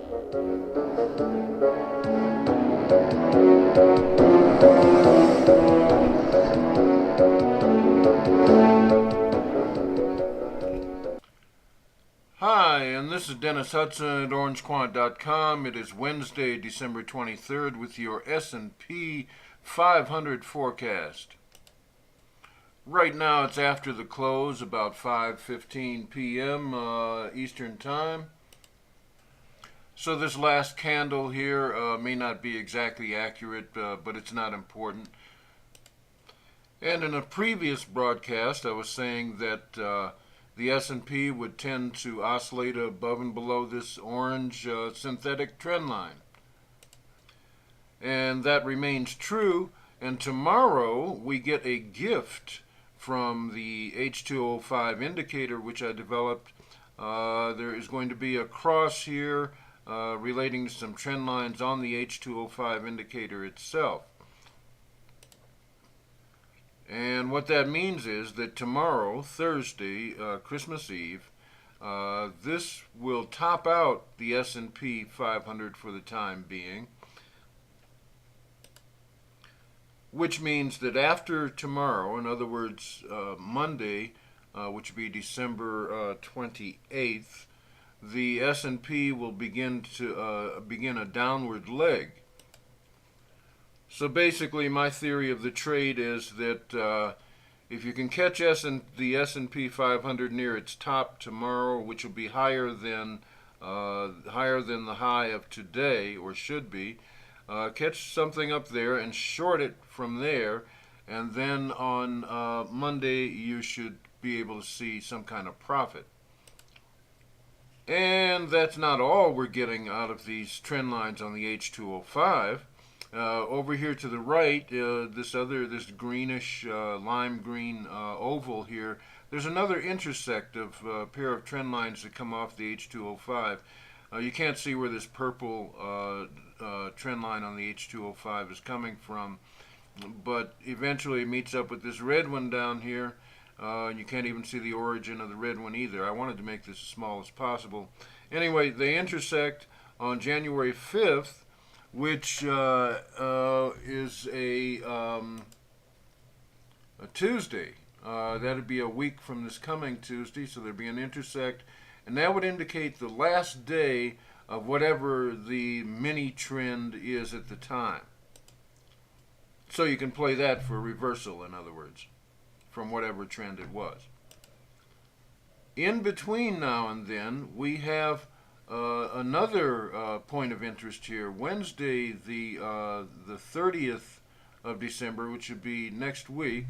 Hi, and this is Dennis Hudson at orangequant.com. It is Wednesday, December 23rd with your S&P 500 forecast. Right now it's after the close, about 5:15 p.m. Eastern Time. So this last candle here may not be exactly accurate, but it's not important. And in a previous broadcast, I was saying that the S&P would tend to oscillate above and below this orange synthetic trend line. And that remains true. And tomorrow we get a gift from the H205 indicator, which I developed. There is going to be a cross here relating to some trend lines on the H205 indicator itself. And what that means is that tomorrow, Thursday, Christmas Eve, this will top out the S&P 500 for the time being, which means that after tomorrow, in other words, Monday, which will be December 28th, the S&P will begin a downward leg. So basically, my theory of the trade is that if you can catch the S&P 500 near its top tomorrow, which will be higher than the high of today, or should be, catch something up there and short it from there, and then on Monday you should be able to see some kind of profit. And that's not all we're getting out of these trend lines on the H205. Over here to the right, this greenish lime green oval here, there's another intersect of a pair of trend lines that come off the H205. You can't see where this purple trend line on the H205 is coming from, but eventually it meets up with this red one down here. You can't even see the origin of the red one either. I wanted to make this as small as possible. Anyway, they intersect on January 5th, which is a Tuesday. That would be a week from this coming Tuesday, so there'd be an intersect, and that would indicate the last day of whatever the mini trend is at the time. So you can play that for reversal, in other words, from whatever trend it was. In between now and then, we have another point of interest here. Wednesday, the 30th of December, which would be next week,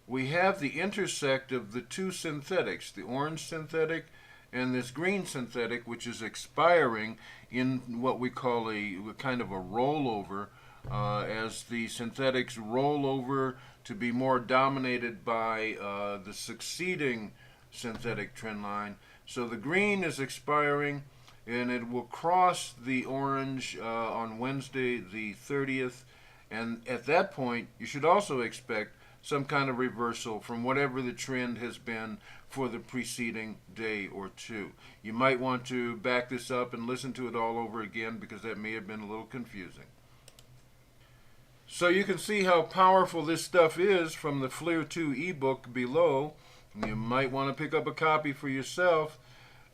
we have the intersect of the two synthetics, the orange synthetic and this green synthetic, which is expiring in what we call a kind of a rollover, as the synthetics roll over to be more dominated by the succeeding synthetic trend line. So the green is expiring, and it will cross the orange on Wednesday the 30th, and at that point you should also expect some kind of reversal from whatever the trend has been for the preceding day or two. You might want to back this up and listen to it all over again, because that may have been a little confusing. So you can see how powerful this stuff is from the FLIR 2 ebook below. You might want to pick up a copy for yourself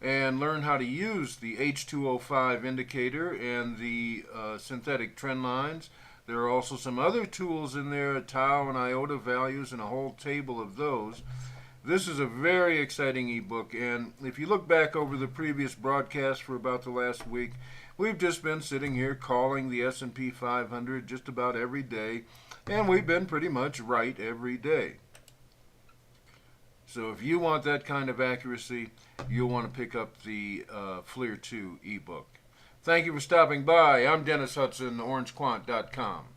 and learn how to use the H205 indicator and the synthetic trend lines. There are also some other tools in there, tau and iota values, and a whole table of those. This is a very exciting ebook, and if you look back over the previous broadcast for about the last week, we've just been sitting here calling the S&P 500 just about every day, and we've been pretty much right every day. So if you want that kind of accuracy, you'll want to pick up the FLIR 2 ebook. Thank you for stopping by. I'm Dennis Hudson, orangequant.com.